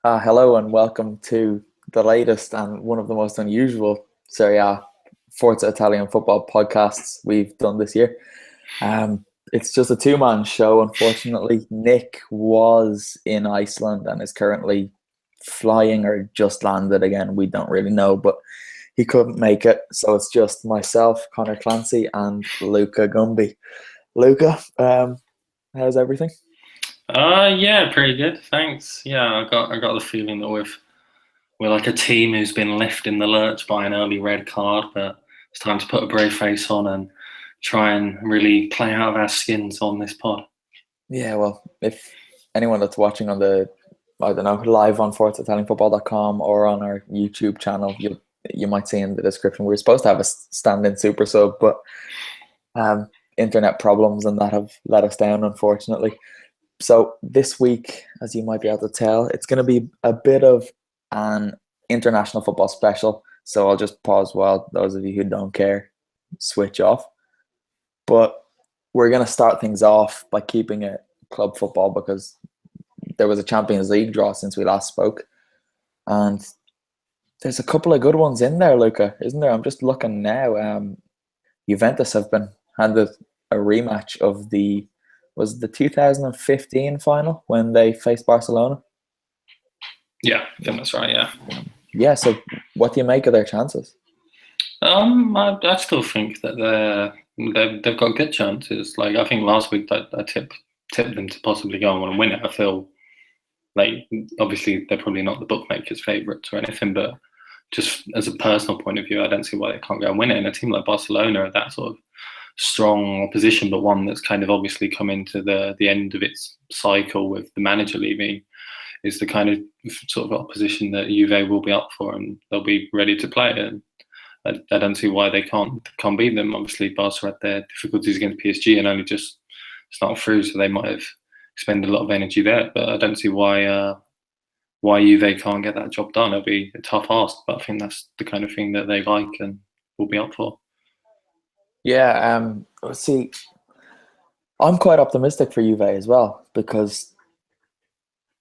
Hello and welcome to the latest and one of the most unusual Serie A Forza Italian football podcasts we've done this year. It's just a two-man show, unfortunately. Nick was in Iceland and is currently flying or just landed again. We don't really know, but he couldn't make it. So it's just myself, Conor Clancy, and Luca Gunby. Luca, how's everything? Yeah, pretty good. Thanks. Yeah, I got the feeling that we're like a team who's been left in the lurch by an early red card, but it's time to put a brave face on and try and really play out of our skins on this pod. Yeah, well, if anyone that's watching on I don't know, live on ForzaItalianFootball.com or on our YouTube channel, you might see in the description we were supposed to have a stand-in super sub, but internet problems and that have let us down, unfortunately. So this week, as you might be able to tell, it's going to be a bit of an international football special. So I'll just pause while those of you who don't care switch off. But we're going to start things off by keeping it club football because there was a Champions League draw since we last spoke. And there's a couple of good ones in there, Luca, isn't there? I'm just looking now. Juventus have been handed a rematch of the 2015 final when they faced Barcelona? Yeah, I think that's right. Yeah. Yeah. So, what do you make of their chances? I still think that they've got good chances. Like I think last week I tipped them to possibly go on and win it. I feel like obviously they're probably not the bookmakers' favourites or anything, but just as a personal point of view, I don't see why they can't go and win it. And a team like Barcelona, that sort of strong opposition, but one that's kind of obviously come into the end of its cycle with the manager leaving, is the kind of sort of opposition that Juve will be up for, and they'll be ready to play. And I don't see why they can't beat them. Obviously, Barca had their difficulties against PSG and only just started through, so they might have expended a lot of energy there. But I don't see why Juve can't get that job done. It'll be a tough ask, but I think that's the kind of thing that they like and will be up for. Yeah, see, I'm quite optimistic for Juve as well because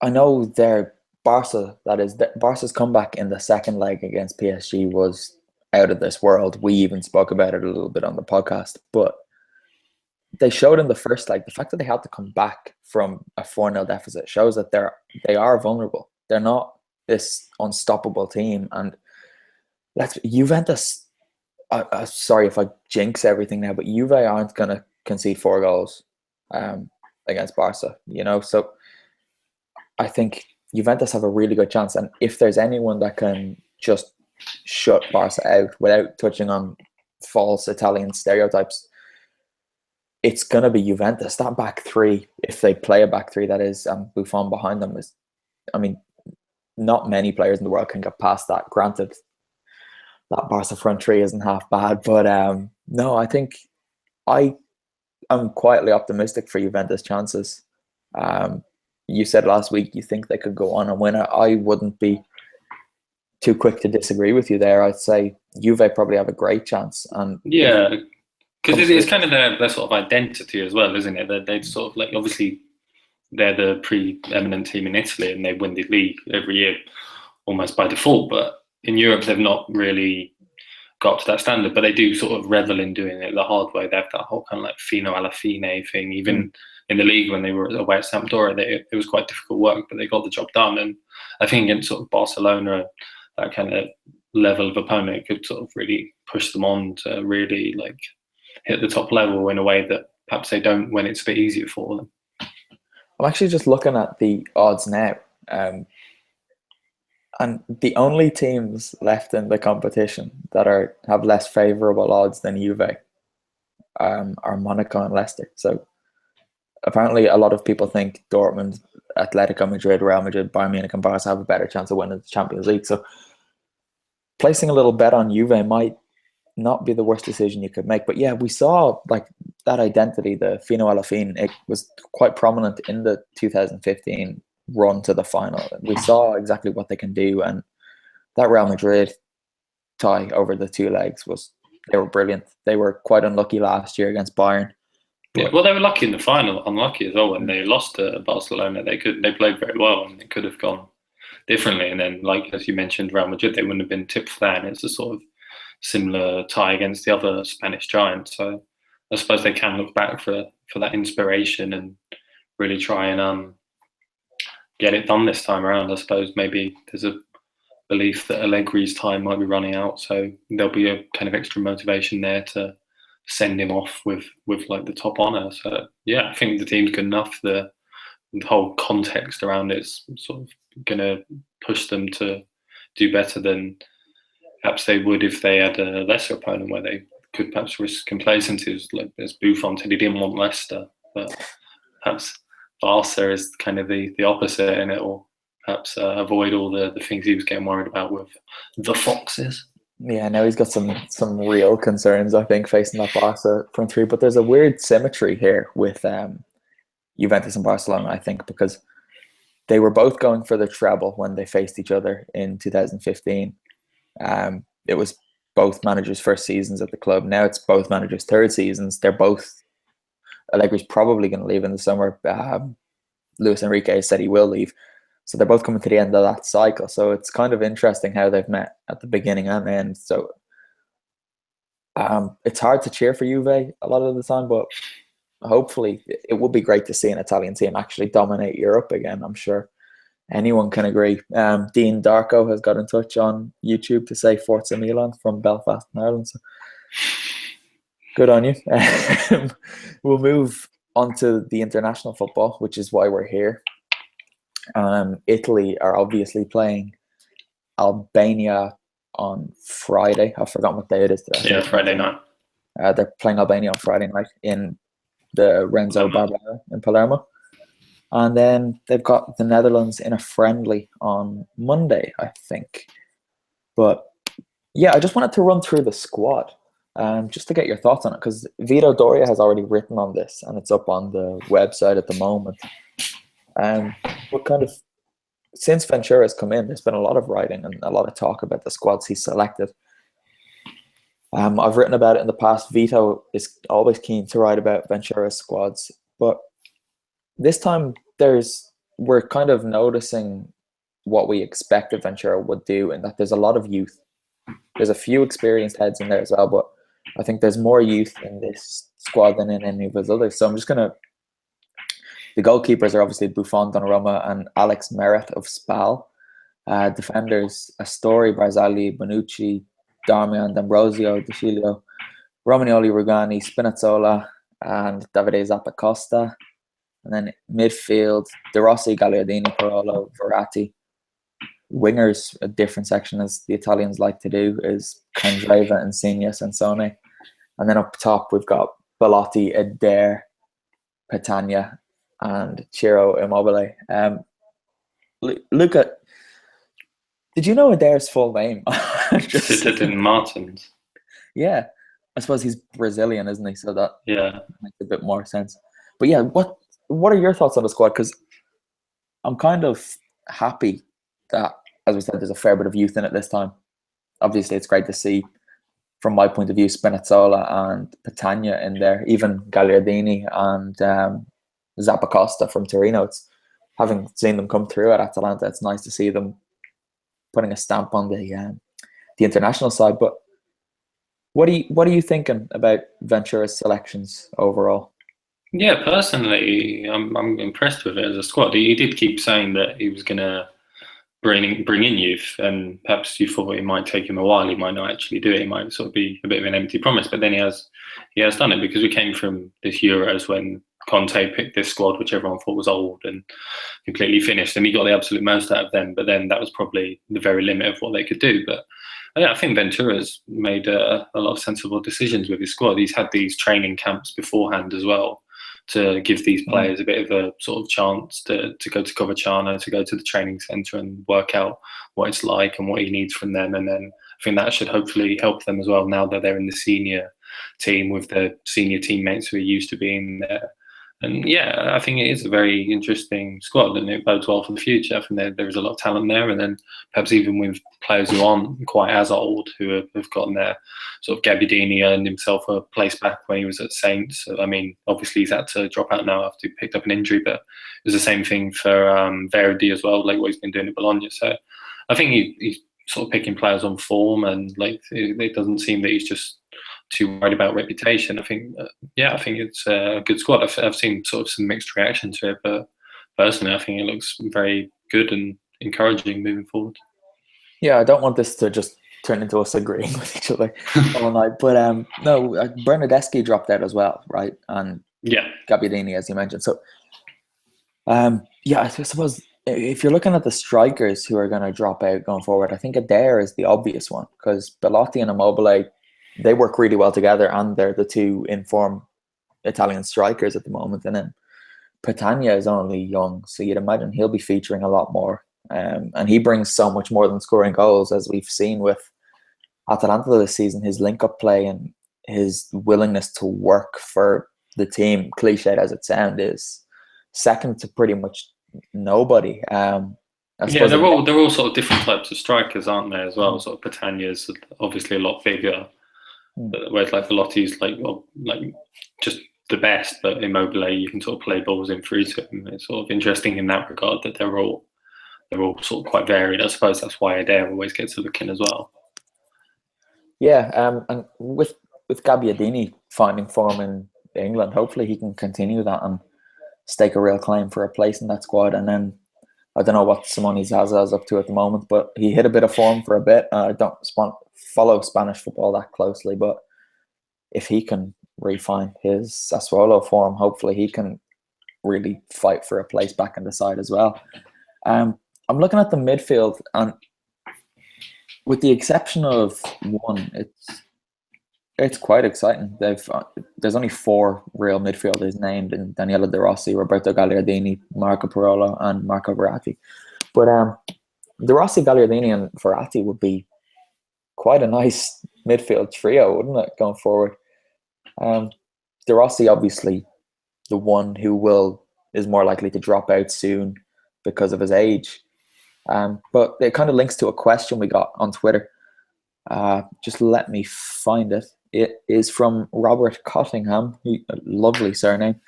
I know their Barca's comeback in the second leg against PSG was out of this world. We even spoke about it a little bit on the podcast, but they showed in the first leg the fact that they had to come back from a 4-0 deficit shows that they are vulnerable. They're not this unstoppable team, and Juventus. Sorry if I jinx everything now, but Juve aren't going to concede 4 goals against Barca, So I think Juventus have a really good chance. And if there's anyone that can just shut Barca out without touching on false Italian stereotypes, it's going to be Juventus. That back three, if they play a back three, that is, Buffon behind them is, not many players in the world can get past that. Granted, that Barca front three isn't half bad, but no, I think I am quietly optimistic for Juventus' chances. You said last week you think they could go on and win it. I wouldn't be too quick to disagree with you there. I'd say Juve probably have a great chance. And yeah, because it's kind of their sort of identity as well, isn't it? They sort of like obviously they're the pre-eminent team in Italy and they win the league every year almost by default, but in Europe, they've not really got to that standard, but they do sort of revel in doing it the hard way. They have that whole kind of like fino alla fine thing. Even in the league when they were away at Sampdoria, it was quite difficult work, but they got the job done. And I think against sort of Barcelona, that kind of level of opponent could sort of really push them on to really like hit the top level in a way that perhaps they don't when it's a bit easier for them. I'm actually just looking at the odds now. And the only teams left in the competition that have less favourable odds than Juve are Monaco and Leicester. So apparently a lot of people think Dortmund, Atletico Madrid, Real Madrid, Bayern Munich and Barca have a better chance of winning the Champions League. So placing a little bet on Juve might not be the worst decision you could make. But yeah, we saw like that identity, the Fino alla Fine, it was quite prominent in the 2015 run to the final. We saw exactly what they can do, and that Real Madrid tie over the 2 legs they were brilliant. They were quite unlucky last year against Bayern. Yeah, well, they were lucky in the final, unlucky as well when they lost to Barcelona. They played very well and it could have gone differently. And then, like as you mentioned, Real Madrid, they wouldn't have been tipped for that. And it's a sort of similar tie against the other Spanish giants. So I suppose they can look back for that inspiration and really try and get it done this time around. I suppose maybe there's a belief that Allegri's time might be running out, so there'll be a kind of extra motivation there to send him off with like the top honour. So yeah, I think the team's good enough. The whole context around it's sort of going to push them to do better than perhaps they would if they had a lesser opponent where they could perhaps risk complacency. As Buffon said, he didn't want Leicester, but perhaps Barca is kind of the opposite, and it will perhaps avoid all the things he was getting worried about with the Foxes. Yeah, now he's got some real concerns, I think, facing that Barca front three. But there's a weird symmetry here with Juventus and Barcelona, I think, because they were both going for the treble when they faced each other in 2015. It was both managers' first seasons at the club. Now it's both managers' third seasons. They're both. Allegri's probably going to leave in the summer. Luis Enrique said he will leave. So they're both coming to the end of that cycle. So it's kind of interesting how they've met at the beginning and end. So it's hard to cheer for Juve a lot of the time, but hopefully it would be great to see an Italian team actually dominate Europe again. I'm sure anyone can agree. Dean Darko has got in touch on YouTube to say Forza Milan from Belfast in Ireland. So good on you. We'll move on to the international football, which is why we're here. Italy are obviously playing Albania on Friday. I've forgotten what day it is today. Yeah, Friday night. They're playing Albania on Friday night in the Renzo Barbera in Palermo. And then they've got the Netherlands in a friendly on Monday, I think. But yeah, I just wanted to run through the squad just to get your thoughts on it, because Vito Doria has already written on this and it's up on the website at the moment. What kind of, since Ventura has come in, there's been a lot of writing and a lot of talk about the squads he's selected. I've written about it in the past. Vito is always keen to write about Ventura's squads, but this time we're kind of noticing what we expected Ventura would do, and that there's a lot of youth. There's a few experienced heads in there as well, but I think there's more youth in this squad than in any of his others. So I'm just gonna. The goalkeepers are obviously Buffon, Donnarumma, and Alex Meret of Spal. Defenders, Astori, Barzagli, Bonucci, Darmian, D'Ambrosio, De Sciglio, Romagnoli, Rugani, Spinazzola, and Davide Zappacosta. And then midfield, De Rossi, Gagliardini, Parolo, Verratti. Wingers, a different section, as the Italians like to do, is Candreva, Insigne, Sansone. And then up top, we've got Belotti, Eder, Petagna, and Ciro Immobile. Luca, did you know Eder's full name? Citizen Martins. Yeah, I suppose he's Brazilian, isn't he? So that makes a bit more sense. But yeah, what are your thoughts on the squad? Because I'm kind of happy that, as we said, there's a fair bit of youth in it this time. Obviously, it's great to see, from my point of view, Spinazzola and Petagna in there, even Gagliardini and Zappacosta from Torino. It's, having seen them come through at Atalanta, it's nice to see them putting a stamp on the international side. But what are you thinking about Ventura's selections overall? Yeah, personally, I'm impressed with it as a squad. He did keep saying that he was going to bring in youth, and perhaps you thought it might take him a while. He might not actually do it. It might sort of be a bit of an empty promise. But then he has done it, because we came from this Euros when Conte picked this squad, which everyone thought was old and completely finished, and he got the absolute most out of them. But then that was probably the very limit of what they could do. But yeah, I think Ventura's made a lot of sensible decisions with his squad. He's had these training camps beforehand as well, to give these players a bit of a sort of chance to go to Coverciano, to go to the training centre and work out what it's like and what he needs from them. And then I think that should hopefully help them as well, now that they're in the senior team with their senior teammates who are used to being there. And yeah, I think it is a very interesting squad, and it bodes well for the future. I think there is a lot of talent there, and then perhaps even with players who aren't quite as old, who have gotten there. Sort of Gabbiadini earned himself a place back when he was at Saints. I mean, obviously he's had to drop out now after he picked up an injury, but it was the same thing for Verdi as well, like what he's been doing at Bologna. So I think he's sort of picking players on form, and like it doesn't seem that he's just too worried about reputation. I think, I think it's a good squad. I've seen sort of some mixed reaction to it, but personally, I think it looks very good and encouraging moving forward. Yeah, I don't want this to just turn into us agreeing with each other all night, but no, Bernardeschi dropped out as well, right? And yeah, Gabbiadini, as you mentioned. So, yeah, I suppose if you're looking at the strikers who are going to drop out going forward, I think Adair is the obvious one, because Belotti and Immobile, they work really well together, and they're the two in-form Italian strikers at the moment. And then Petagna is only young, so you'd imagine he'll be featuring a lot more. And he brings so much more than scoring goals, as we've seen with Atalanta this season. His link-up play and his willingness to work for the team, cliched as it sounds, is second to pretty much nobody. Yeah, they're all sort of different types of strikers, aren't they, as well? Sort of Petagna's obviously a lot bigger, whereas like Velotti's like just the best, but Immobile, you can sort of play balls in through to him. It's sort of interesting in that regard that they're all sort of quite varied. I suppose that's why Adair always gets a look in as well. Yeah, and with Gabbiadini finding form in England, hopefully he can continue that and stake a real claim for a place in that squad. And then I don't know what Simone Zaza is up to at the moment, but he hit a bit of form for a bit. I don't follow Spanish football that closely, but if he can refine his Sassuolo form, hopefully he can really fight for a place back in the side as well. I'm looking at the midfield, and with the exception of one, it's quite exciting. There's only 4 real midfielders named in Daniele De Rossi, Roberto Gagliardini, Marco Parolo, and Marco Verratti. But De Rossi, Gagliardini, and Verratti would be quite a nice midfield trio, wouldn't it, going forward? De Rossi, obviously, the one who is more likely to drop out soon because of his age. But it kind of links to a question we got on Twitter. Just let me find it. It is from Robert Cottingham, a lovely surname.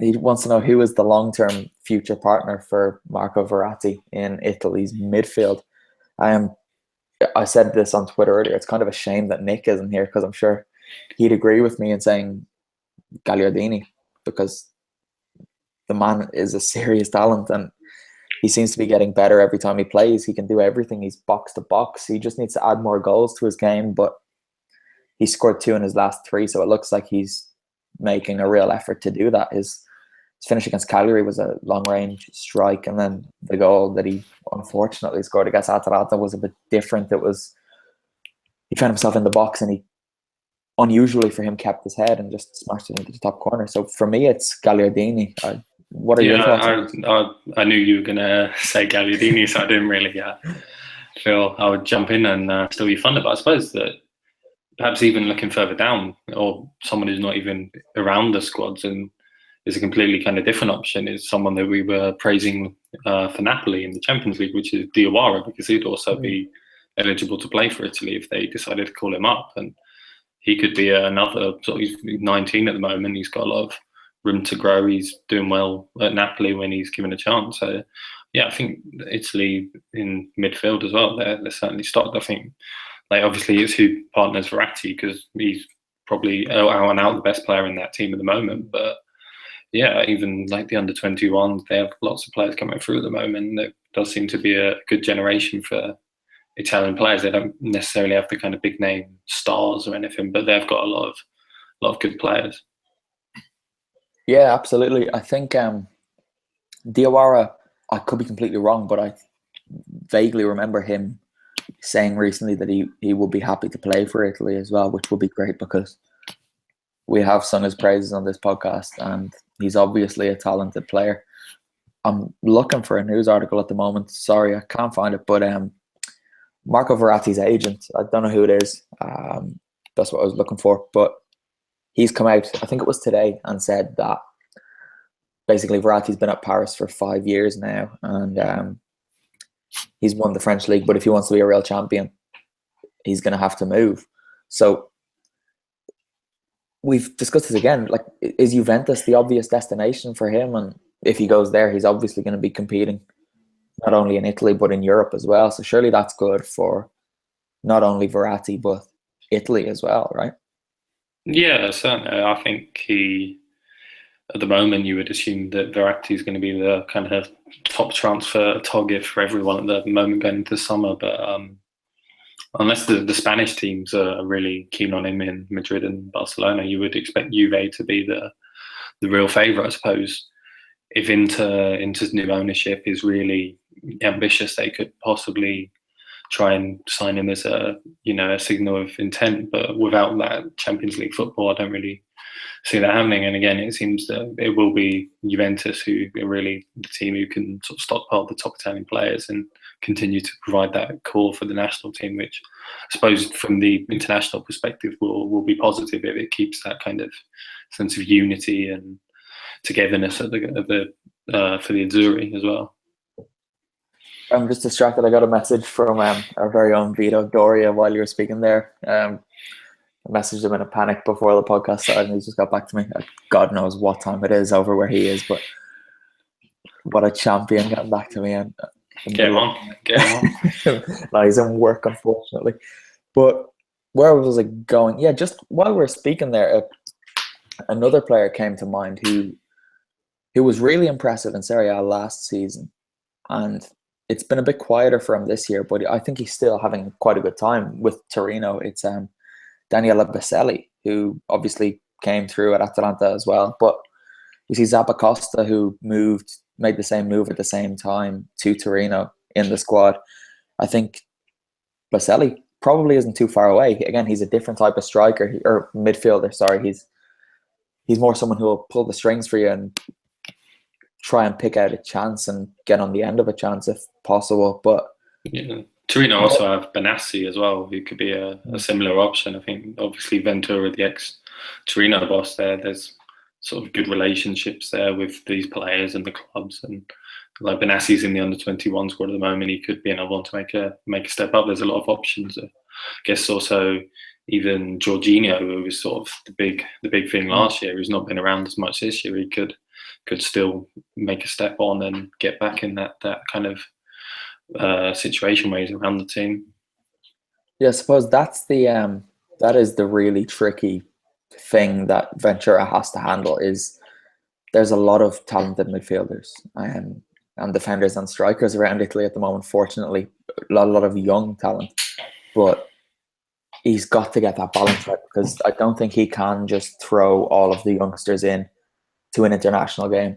He wants to know who is the long-term future partner for Marco Verratti in Italy's midfield. I said this on Twitter earlier. It's kind of a shame that Nick isn't here, because I'm sure he'd agree with me in saying Gagliardini, because the man is a serious talent and he seems to be getting better every time he plays. He can do everything. He's box to box. He just needs to add more goals to his game, but he scored 2 in his last 3, so it looks like he's making a real effort to do that. His finish against Cagliari was a long-range strike, and then the goal that he unfortunately scored against Atalanta was a bit different. He found himself in the box, and he, unusually for him, kept his head and just smashed it into the top corner. So for me, it's Gagliardini. What are your thoughts? I knew you were going to say Gagliardini, so I didn't really feel I would jump in and still be funded. But I suppose that perhaps even looking further down, or someone who's not even around the squads and is a completely kind of different option, is someone that we were praising for Napoli in the Champions League, which is Diawara, because he'd also be eligible to play for Italy if they decided to call him up. And he could be another, he's 19 at the moment. He's got a lot of room to grow. He's doing well at Napoli when he's given a chance. So, yeah, I think Italy in midfield as well, they're certainly stocked. I think, obviously, it's who partners Verratti, because he's probably out and out the best player in that team at the moment. But yeah, even the under-21s, they have lots of players coming through at the moment. There does seem to be a good generation for Italian players. They don't necessarily have the kind of big name stars or anything, but they've got a lot of good players. Yeah, absolutely. I think Diawara, I could be completely wrong, but I vaguely remember him saying recently that he would be happy to play for Italy as well, which would be great, because we have sung his praises on this podcast and he's obviously a talented player. I'm looking for a news article at the moment. Sorry, I can't find it, but Marco Verratti's agent, I don't know who it is. That's what I was looking for, but he's come out, I think it was today, and said that basically Verratti's been at Paris for 5 years now, and he's won the French league. But if he wants to be a real champion, he's going to have to move. So we've discussed this again. Like, is Juventus the obvious destination for him? And if he goes there, he's obviously going to be competing not only in Italy but in Europe as well. So surely that's good for not only Verratti but Italy as well, right? Yeah, certainly. I think at the moment, you would assume that Verratti is going to be the kind of top transfer target for everyone at the moment going into summer. But unless the Spanish teams are really keen on him in Madrid and Barcelona, you would expect Juve to be the real favourite, I suppose. If Inter's new ownership is really ambitious, they could possibly try and sign him as a signal of intent. But without that Champions League football, I don't really see that happening. And again, it seems that it will be Juventus who are really the team who can sort of stockpile the top Italian players and continue to provide that core for the national team, which I suppose from the international perspective will be positive if it keeps that kind of sense of unity and togetherness for the Azzurri as well. I'm just distracted. I got a message from our very own Vito Doria while you were speaking there. I messaged him in a panic before the podcast started, and he just got back to me. God knows what time it is over where he is, but what a champion getting back to me. And get him on. No, he's in work, unfortunately. But where was it going? Yeah, just while we're speaking there, another player came to mind who was really impressive in Serie A last season, and it's been a bit quieter for him this year, but I think he's still having quite a good time with Torino. It's Daniele Baselli, who obviously came through at Atalanta as well. But you see Zappacosta, who made the same move at the same time to Torino in the squad. I think Baselli probably isn't too far away. Again, he's a different type of striker, or midfielder, sorry. He's more someone who will pull the strings for you and try and pick out a chance and get on the end of a chance if possible. But yeah, Torino also have Benassi as well, who could be a similar option. I think obviously Ventura, the ex-Torino boss there's sort of good relationships there with these players and the clubs. And like Benassi's in the under-21 squad at the moment, he could be another one to make a step up. There's a lot of options. I guess also even Jorginho, who was sort of the big thing last year, who's not been around as much this year, he could still make a step on and get back in that kind of situation where he's around the team. Yeah, I suppose that is the really tricky thing that Ventura has to handle. Is there's a lot of talented midfielders and defenders and strikers around Italy at the moment. Fortunately, a lot of young talent, but he's got to get that balance right, because I don't think he can just throw all of the youngsters in to an international game,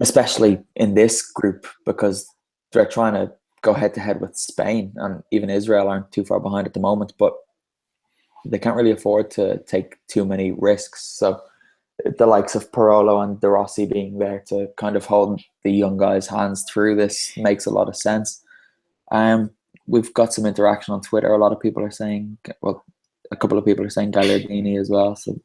especially in this group, because they're trying to go head to head with Spain, and even Israel aren't too far behind at the moment, but they can't really afford to take too many risks. So the likes of Parolo and De Rossi being there to kind of hold the young guys' hands through this makes a lot of sense. We've got some interaction on Twitter. A lot of people are saying, well, a couple of people are saying Gagliardini as well. So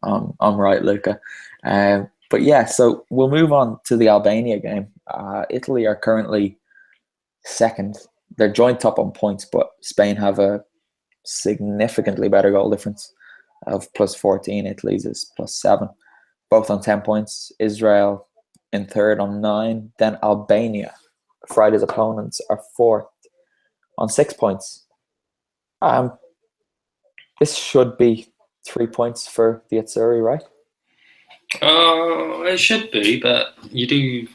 I'm right, Luca. But yeah, so we'll move on to the Albania game. Italy are currently second. They're joint top on points, but Spain have a significantly better goal difference of +14. Italy's is +7. Both on 10 points. Israel in third on 9. Then Albania, Friday's opponents, are fourth on 6 points. This should be 3 points for the Azzurri, right? It should be, but you do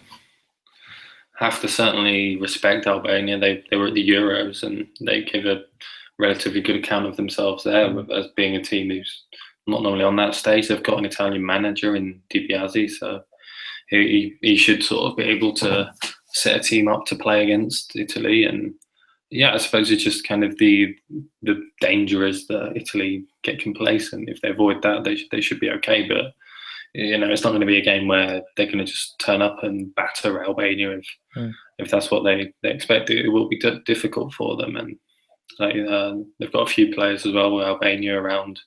have to certainly respect Albania. They were at the Euros and they give a relatively good account of themselves there as being a team who's not normally on that stage. They've got an Italian manager in Di Biase, so he should sort of be able to set a team up to play against Italy. And yeah, I suppose it's just kind of the danger is that Italy get complacent. If they avoid that, they should be okay. But it's not going to be a game where they're going to just turn up and batter Albania if that's what they expect. It will be difficult for them. And they've got a few players as well with Albania around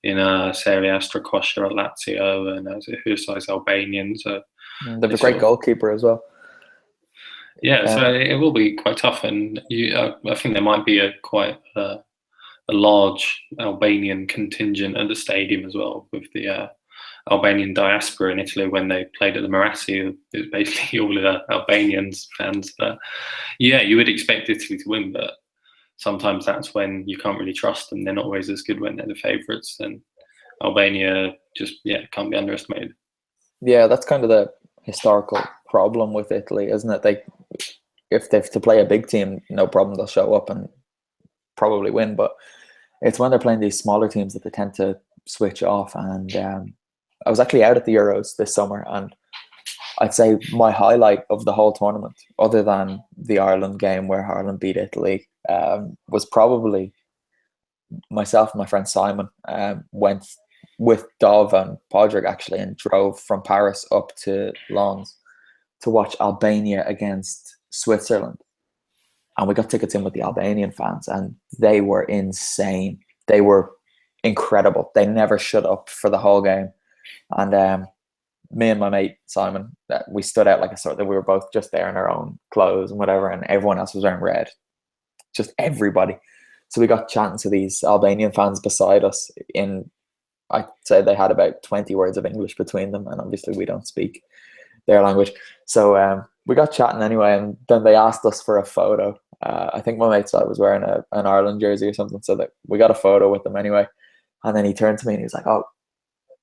in Serie A Strakosha at Lazio, and Husai's Albanian. So they have a great goalkeeper as well. Yeah, so it will be quite tough, and I think there might be quite a large Albanian contingent at the stadium as well, with the Albanian diaspora in Italy. When they played at the Marassi, it was basically all Albanians fans. But yeah, you would expect Italy to win, but sometimes that's when you can't really trust them. They're not always as good when they're the favourites, and Albania just can't be underestimated. Yeah, that's kind of the historical problem with Italy, isn't it? If they have to play a big team, no problem, they'll show up and probably win. But it's when they're playing these smaller teams that they tend to switch off. And I was actually out at the Euros this summer, and I'd say my highlight of the whole tournament, other than the Ireland game where Ireland beat Italy, was probably myself and my friend Simon went with Dov and Podrick actually and drove from Paris up to Lens to watch Albania against Switzerland. And we got tickets in with the Albanian fans, and they were insane. They were incredible. They never shut up for the whole game. And me and my mate Simon, we stood out like a sort that we were both just there in our own clothes and whatever, and everyone else was wearing red. Just everybody. So we got chatting to these Albanian fans beside us I'd say they had about 20 words of English between them, and obviously we don't speak their language. So we got chatting anyway, and then they asked us for a photo. I think my mate said I was wearing an Ireland jersey or something, so that we got a photo with them anyway. And then he turned to me and he was like, "Oh,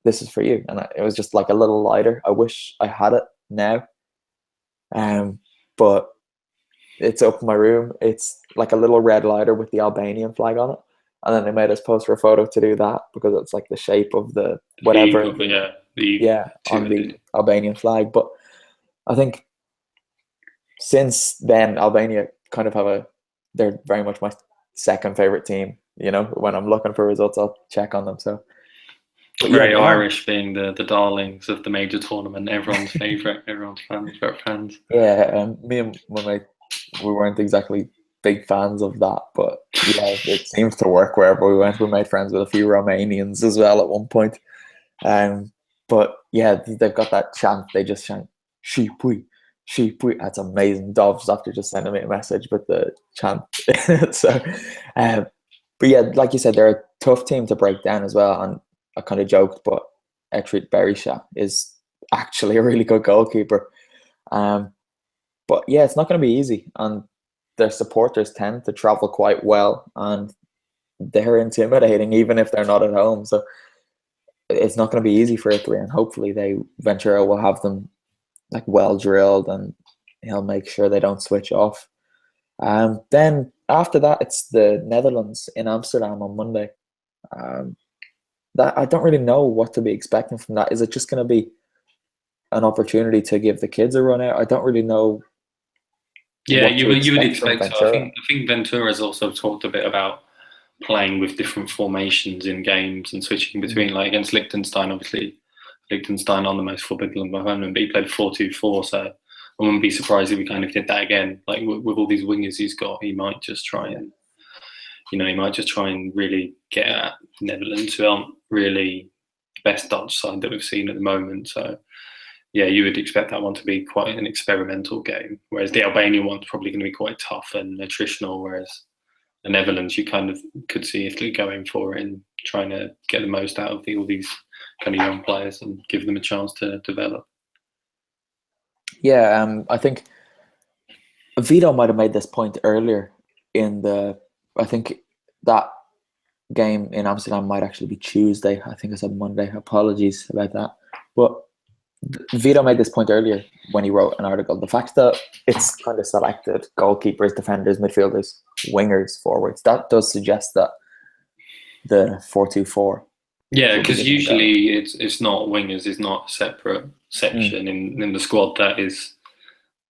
this is for you." And it was just like a little lighter. I wish I had it now. But it's up in my room. It's like a little red lighter with the Albanian flag on it. And then they made us post for a photo to do that because it's like the shape of the whatever. On the Albanian flag. But I think since then, Albania kind of they're very much my second favorite team. You know, when I'm looking for results, I'll check on them. So very Irish being the darlings of the major tournament, everyone's favourite, everyone's fans. Yeah, me and my mate, we weren't exactly big fans of that, but yeah, it seems to work wherever we went. We made friends with a few Romanians as well at one point. But yeah, they've got that chant. They just chant "Shipui, Shipui." That's amazing. Dov's after just sending me a message with the chant. So, but yeah, like you said, they're a tough team to break down as well. And I kind of joked, but Etrit Berisha is actually a really good goalkeeper. But yeah, it's not going to be easy, and their supporters tend to travel quite well, and they're intimidating even if they're not at home. So it's not going to be easy for Italy, and hopefully Ventura will have them like well drilled, and he'll make sure they don't switch off. Then after that, it's the Netherlands in Amsterdam on Monday. That I don't really know what to be expecting from that. Is it just going to be an opportunity to give the kids a run out? I don't really know. Yeah, you would expect so. I think Ventura has also talked a bit about playing with different formations in games and switching between, like against Liechtenstein. Obviously, Liechtenstein on the most footballing opponent, but he played 4-2-4. So I wouldn't be surprised if he kind of did that again. Like with all these wingers he's got, he might just try and, really get at Netherlands, who aren't really the best Dutch side that we've seen at the moment. So yeah, you would expect that one to be quite an experimental game, whereas the Albanian one's probably going to be quite tough and attritional, whereas the Netherlands, you kind of could see Italy going for it and trying to get the most out of all these kind of young players and give them a chance to develop. Yeah, I think Vito might have made this point earlier I think that game in Amsterdam might actually be Tuesday. I think I said Monday. Apologies about that. But Vito made this point earlier when he wrote an article. The fact that it's kind of selected goalkeepers, defenders, midfielders, wingers, forwards, that does suggest that the 4-2-4. Yeah, because usually it's not wingers, it's not a separate section in the squad that is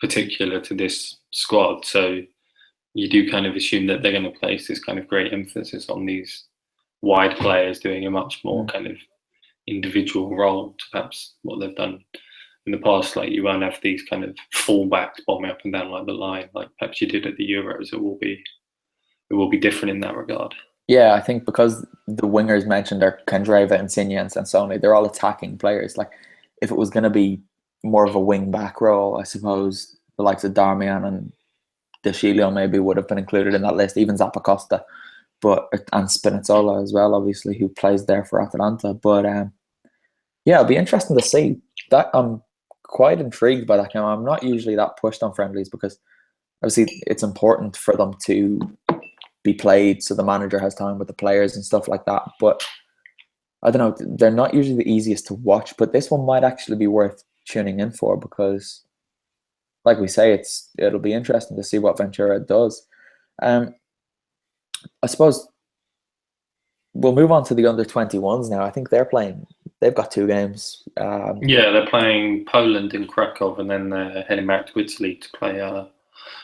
particular to this squad. So you do kind of assume that they're going to place this kind of great emphasis on these wide players doing a much more kind of individual role to perhaps what they've done in the past. Like you won't have these kind of fullbacks bombing up and down like the line, like perhaps you did at the Euros. It will be different in that regard. Yeah, I think because the wingers mentioned are Kandreva, Insigne, and Sansoni, they're all attacking players. Like, if it was going to be more of a wing back role, I suppose the likes of Darmian and De Sciglio maybe would have been included in that list, even Zappacosta, but and Spinazzola as well, obviously, who plays there for Atalanta. But yeah, it'll be interesting to see. That I'm quite intrigued by that game. I'm not usually that pushed on friendlies because obviously it's important for them to be played so the manager has time with the players and stuff like that. But I don't know, they're not usually the easiest to watch, but this one might actually be worth tuning in for because, like we say, it'll be interesting to see what Ventura does. Um, I suppose we'll move on to the under-21s now. I think they've got 2 games. Yeah, they're playing Poland in Krakow, and then they're heading back to Italy to play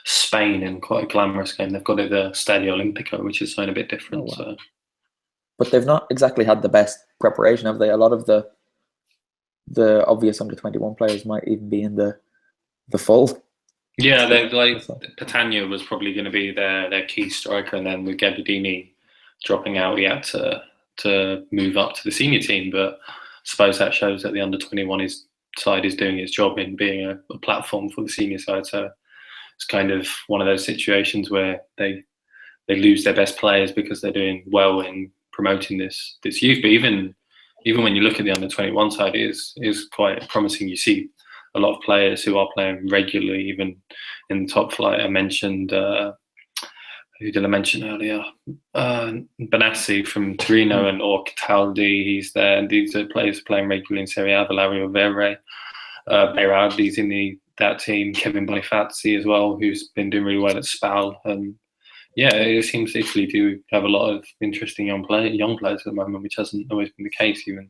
Spain in quite a glamorous game. They've got it at the Stadio Olimpico, which is something a bit different. Oh, wow. So, but they've not exactly had the best preparation, have they? A lot of the obvious under-21 players might even be in the full. yeah, they like Patania was probably going to be their key striker, and then with Gabbiadini dropping out, he had to move up to the senior team. But I suppose that shows that the under-21 side is doing its job in being a platform for the senior side. So it's kind of one of those situations where they lose their best players because they're doing well in promoting this youth. But even when you look at the under-21 side, it is quite promising. You see a lot of players who are playing regularly, even in the top flight. I mentioned who did I mention earlier? Benassi from Torino and or Cataldi. He's there. These are players playing regularly in Serie A. Valerio Verre, Berardi's in that team. Kevin Bonifazzi as well, who's been doing really well at Spal. And yeah, it seems Italy do have a lot of interesting young players at the moment, which hasn't always been the case. Even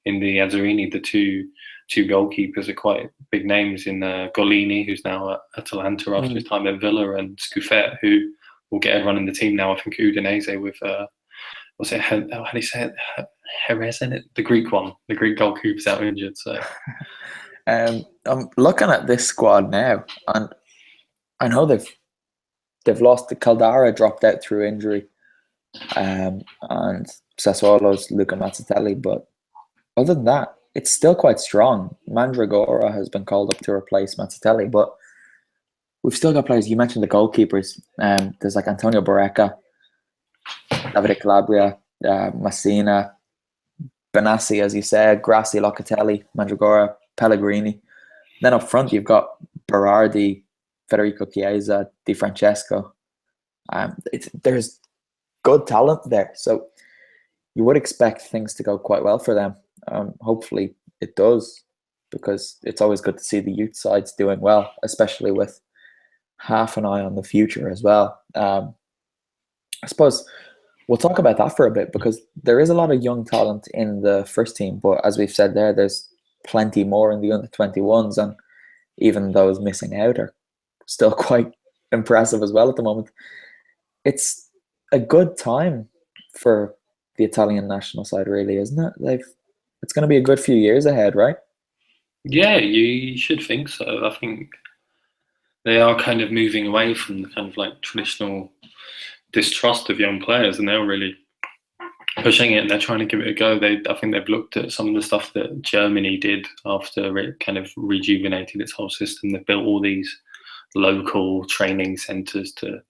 in the Azzarini, the two goalkeepers are quite big names in Golini, who's now at Atalanta after his time at Villa, and Scuffet, who will get everyone in the team now. I think Udinese with what's it? How do you say it? Jerez in it, the Greek one. The Greek goalkeeper's out injured. So I'm looking at this squad now, and I know they've lost. The Caldara dropped out through injury, and Sassuolo's Luca Mazzatelli. But other than that, it's still quite strong. Mandragora has been called up to replace Mazzatelli, but we've still got players. You mentioned the goalkeepers. There's like Antonio Barreca, Davide Calabria, Messina, Benassi, as you said, Grassi, Locatelli, Mandragora, Pellegrini. Then up front, you've got Berardi, Federico Chiesa, Di Francesco. There's good talent there, so you would expect things to go quite well for them. Hopefully it does, because it's always good to see the youth sides doing well, especially with half an eye on the future as well. I suppose we'll talk about that for a bit, because there is a lot of young talent in the first team, but as we've said there's plenty more in the under-21s, and even those missing out are still quite impressive as well at the moment. It's a good time for the Italian national side, really, isn't it? It's going to be a good few years ahead, right? Yeah, you should think so. I think they are kind of moving away from the kind of like traditional distrust of young players, and they're really pushing it, and they're trying to give it a go. I think they've looked at some of the stuff that Germany did after it kind of rejuvenated its whole system. They've built all these local training centres to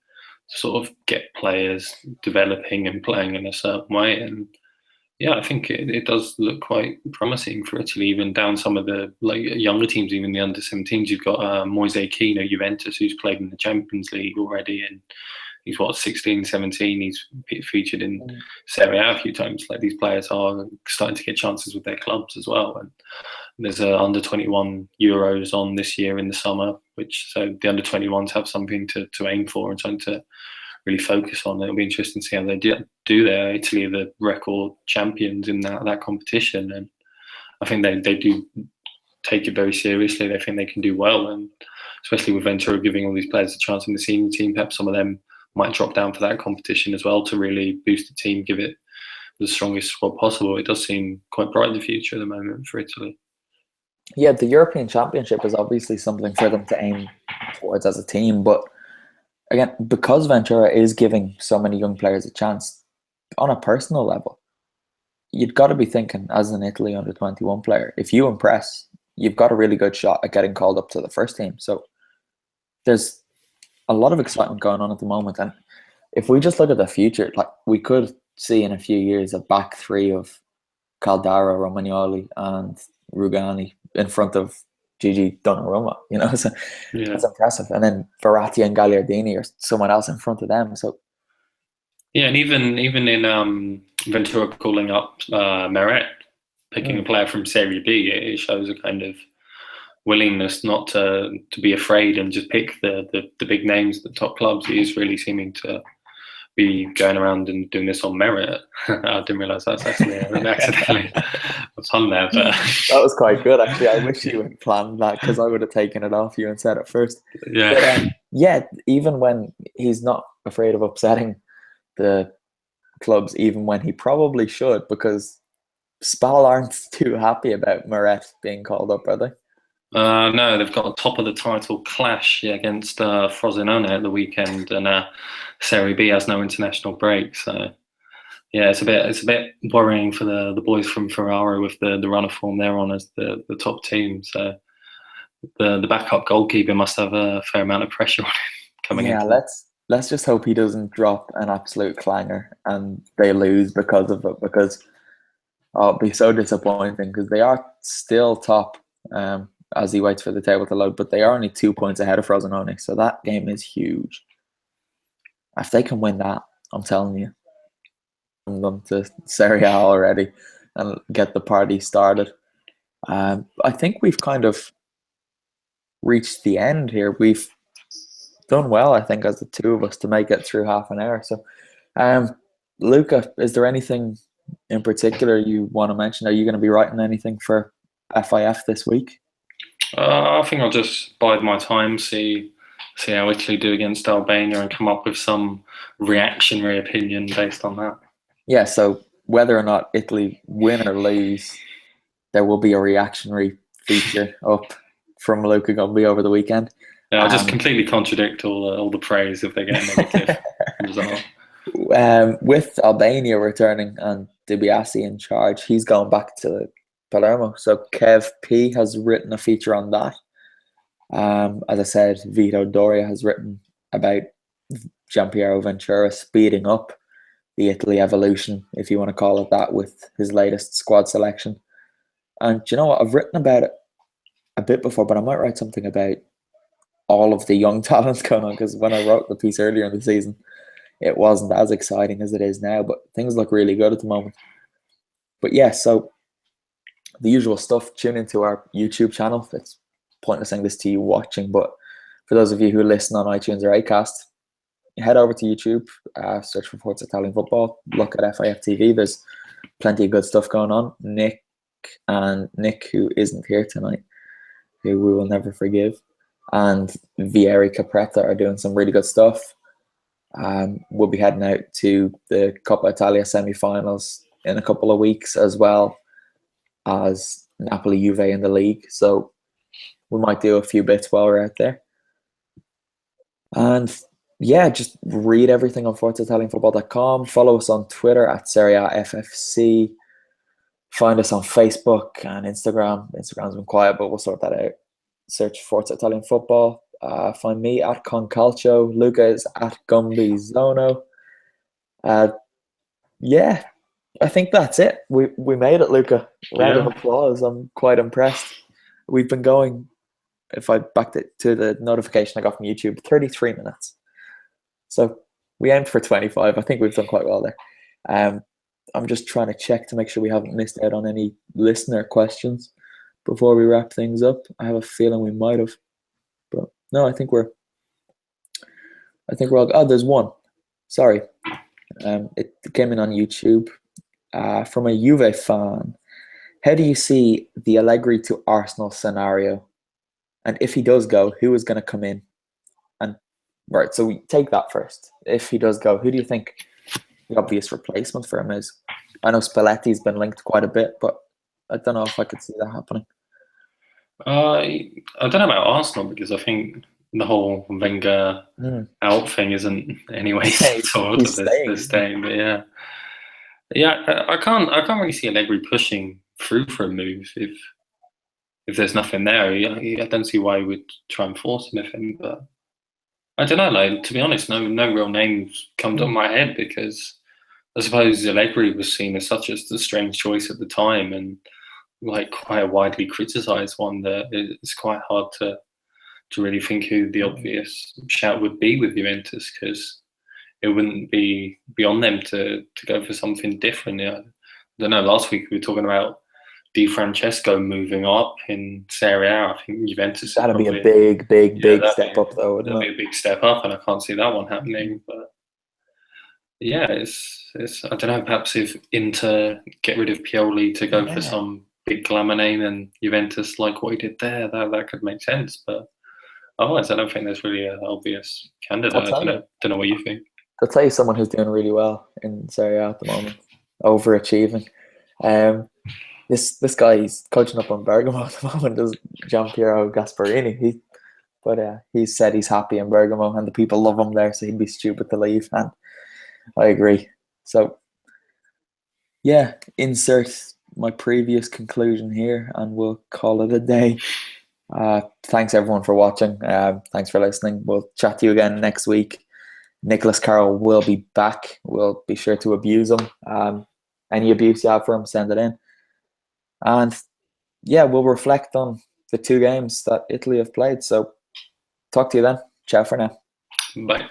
sort of get players developing and playing in a certain way. And yeah, I think it does look quite promising for Italy, even down some of the like younger teams, even the under-17s. You've got Moise Kean, Juventus, who's played in the Champions League already, and he's 16, 17. He's featured in Serie A a few times. Like, these players are starting to get chances with their clubs as well. And there's under-21 Euros on this year in the summer, so the under-21s have something to aim for and something to really focus on. It'll be interesting to see how they do there. Italy are the record champions in that competition, and I think they do take it very seriously. They think they can do well, and especially with Ventura giving all these players a chance in the senior team, perhaps some of them might drop down for that competition as well to really boost the team, give it the strongest squad possible. It does seem quite bright in the future at the moment for Italy. Yeah, the European Championship is obviously something for them to aim towards as a team, but again, because Ventura is giving so many young players a chance, on a personal level, you've got to be thinking as an Italy under-21 player, if you impress, you've got a really good shot at getting called up to the first team. So there's a lot of excitement going on at the moment. And if we just look at the future, like we could see in a few years a back three of Caldara, Romagnoli, and Rugani in front of Gigi Donnarumma. So that's impressive. And then Verratti and Gagliardini or someone else in front of them. So yeah, and even in Ventura calling up Meret, picking a player from Serie B, it shows a kind of willingness not to be afraid and just pick the big names, the top clubs. He is really seeming to be going around and doing this on merit. I didn't realise that's actually accidentally what's on there. But that was quite good, actually. I wish you had planned that, because I would have taken it off you and said it first. Yeah. But, even when he's not afraid of upsetting the clubs, even when he probably should, because Spal aren't too happy about Meret being called up, are they? No, they've got a top of the title clash against Frosinone at the weekend, and Serie B has no international break. So yeah, it's a bit worrying for the boys from Ferrari with the run of form they're on as the top team. So the backup goalkeeper must have a fair amount of pressure on him coming in. Yeah, let's just hope he doesn't drop an absolute clanger and they lose because of it, because it'd be so disappointing, because they are still top as he waits for the table to load, but they are only 2 points ahead of Frosinone, so that game is huge. If they can win that, I'm telling you, I'm them to Serie A already and get the party started. I think we've kind of reached the end here. We've done well, I think, as the two of us to make it through half an hour. So, Luca, is there anything in particular you want to mention? Are you going to be writing anything for FIF this week? I think I'll just bide my time, see how Italy do against Albania, and come up with some reactionary opinion based on that. Yeah, so whether or not Italy win or lose, there will be a reactionary feature up from Luca Gunby over the weekend. Yeah, I'll just completely contradict all the praise if they get a negative result. With Albania returning and DiBiase in charge, he's going back to Palermo. So Kev P has written a feature on that. As I said, Vito Doria has written about Giampiero Ventura speeding up the Italy evolution, if you want to call it that, with his latest squad selection. And you know what? I've written about it a bit before, but I might write something about all of the young talents going on, because when I wrote the piece earlier in the season, it wasn't as exciting as it is now, but things look really good at the moment. But yeah, so the usual stuff, tune into our YouTube channel. It's pointless saying this to you watching, but for those of you who listen on iTunes or Acast, head over to YouTube, search for Forza Italian Football, look at FIF TV. There's plenty of good stuff going on. Nick, who isn't here tonight, who we will never forgive, and Vieri Capretta are doing some really good stuff. We'll be heading out to the Coppa Italia semi-finals in a couple of weeks, as well as Napoli Juve in the league. So we might do a few bits while we're out there. And yeah, just read everything on ForzaItalianFootball.com. Follow us on Twitter at Serie A FFC. Find us on Facebook and Instagram. Instagram's been quiet, but we'll sort that out. Search Forza Italian Football. Find me at Concalcio. Luca is at Gumby Zono. Yeah, I think that's it. We made it, Luca. Round of applause. I'm quite impressed. We've been going, if I backed it to the notification I got from YouTube, 33 minutes. So we aimed for 25. I think we've done quite well there. I'm just trying to check to make sure we haven't missed out on any listener questions before we wrap things up. I have a feeling we might have, but no, I think we're all. Oh, there's one. Sorry, it came in on YouTube from a Juve fan. How do you see the Allegri to Arsenal scenario? And if he does go, who is going to come in? And right, so we take that first. If he does go, who do you think the obvious replacement for him is? I know Spalletti's been linked quite a bit, but I don't know if I could see that happening. I don't know about Arsenal, because I think the whole Wenger out thing isn't anyway sort of the same. But yeah, Yeah, I can't really see Allegri pushing through for a move if there's nothing there. I don't see why he would try and force anything. But I don't know. Like, to be honest, no real names come to my head because I suppose Allegri was seen as such as the strange choice at the time, and like quite a widely criticised one. That it's quite hard to really think who the obvious shout would be with Juventus, because it wouldn't be beyond them to go for something different. Yeah. I don't know. Last week we were talking about Di Francesco moving up in Serie A. I think Juventus is That'd be a probably big step up, though, wouldn't that'd be it? a big step up, and I can't see that one happening. But yeah, it's I don't know. Perhaps if Inter get rid of Pioli to go for some big glamour name, and Juventus like what he did there, that could make sense. But otherwise, I don't think there's really an obvious candidate. I don't know what you think. I'll tell you someone who's doing really well in Serie A at the moment, overachieving. This guy, he's coaching up on Bergamo at the moment, is Giampiero Gasparini. He said he's happy in Bergamo and the people love him there, so he'd be stupid to leave. And I agree. So yeah, insert my previous conclusion here, and we'll call it a day. Thanks everyone for watching. Thanks for listening. We'll chat to you again next week. Nicholas Carroll will be back. We'll be sure to abuse him. Any abuse you have for him, send it in. And yeah, we'll reflect on the 2 games that Italy have played. So talk to you then. Ciao for now. Bye.